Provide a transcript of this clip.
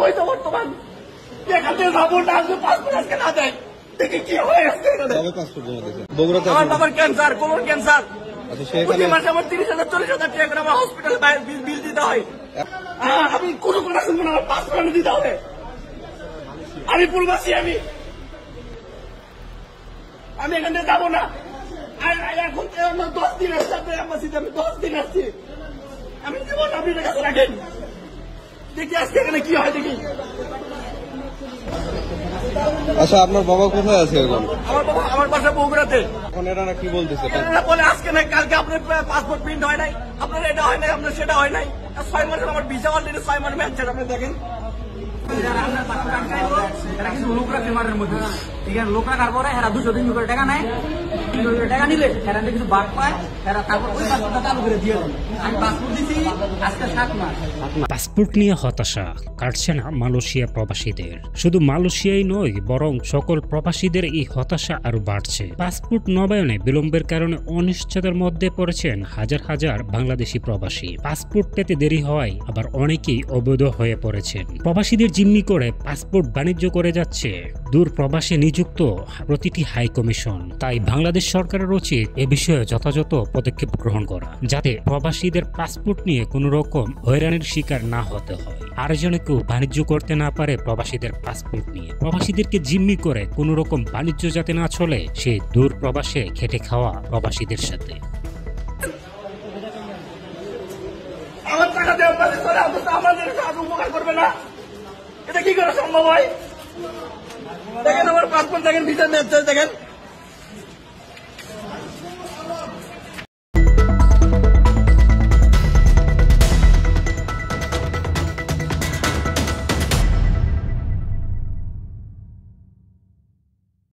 বৈধ বর্তমান এখান থেকে যাবো না, পাসপোর্ট আজকে না দেয় দেখি কি হয়। আমার বাবার ক্যান্সার, কোলন ক্যান্সার। প্রতি মাসে আমার 30,000 40,000 টাকা করে আমার হসপিটালে বিল দিতে হয়। আমি কোনো কথা শুনবো না, আমার পাসপোর্ট দিতে হবে। আমি প্রবাসী, আমি এখান থেকে যাবো না। এখন 10 দিন আসছে আপনার এম্বাসিতে, আমি 10 দিন আসছি। আমি জীবন আপনি কাছে রাখেন, দেখি আজকে এখানে কি হয় দেখি। আচ্ছা, আপনার বাবা কোথায় আছে এখন? আমার বাসা বগুড়াতে। এখন এরা কি বলতেছে? এরা বলে আজকে নাই কালকে আপনার পাসপোর্ট প্রিন্ট হয় নাই, আপনার এটা হয় নাই, আপনার সেটা হয় নাই। 6 মাসের আমার ভিসা অলরেডি 6 মাস ম্যাচ, আপনি দেখেন। এরা কিন্তু লোক রাখে মারের মধ্যে, ঠিক আছে? লোক রাখার পরে এরা 200-300 করে টাকা নেয়, 300 করে টাকা নিলে এরা কিছু বাদ পায়, এরা তারপর ওই পাসপোর্টটা চালু করে দিয়ে দেয়। আমি পাসপোর্ট দিচ্ছি আজকে 7 মাস। পাসপোর্ট নিয়ে হতাশা কাটছে না মালয়েশিয়া প্রবাসীদের। শুধু মালয়েশিয়াই নয়, বরং সকল প্রবাসীদের এই হতাশা আরো বাড়ছে। পাসপোর্ট নবায়নে বিলম্বের কারণে অনিশ্চয়তার মধ্যে পড়েছেন হাজার হাজার বাংলাদেশি প্রবাসী। পাসপোর্ট পেতে দেরি হওয়ায় আবার অনেকেই অবৈধ হয়ে পড়েছেন। প্রবাসীদের জিম্মি করে পাসপোর্ট বাণিজ্য করে যাচ্ছে দূর প্রবাসে নিযুক্ত প্রতিটি হাই কমিশন। তাই বাংলাদেশ সরকারের উচিত এ বিষয়ে যথাযথ পদক্ষেপ গ্রহণ করা, যাতে প্রবাসীদের পাসপোর্ট নিয়ে কোনো রকম হয়রানির শিকার না হতে হয়। আর যেন কেউ বাণিজ্য করতে না পারে প্রবাসীদের পাসপোর্ট নিয়ে। প্রবাসীদেরকে জিম্মি করে কোনো রকম বাণিজ্য যাতে না চলে সেই দূর প্রবাসে খেটে খাওয়া প্রবাসীদের সাথে। আমার টাকা দেওয়া আমাদের উপকার করবে না, এটা কি করে সম্ভব হয়? দেখেন আমার পাসপোর্ট, দেখেন ভিসা দেখেন।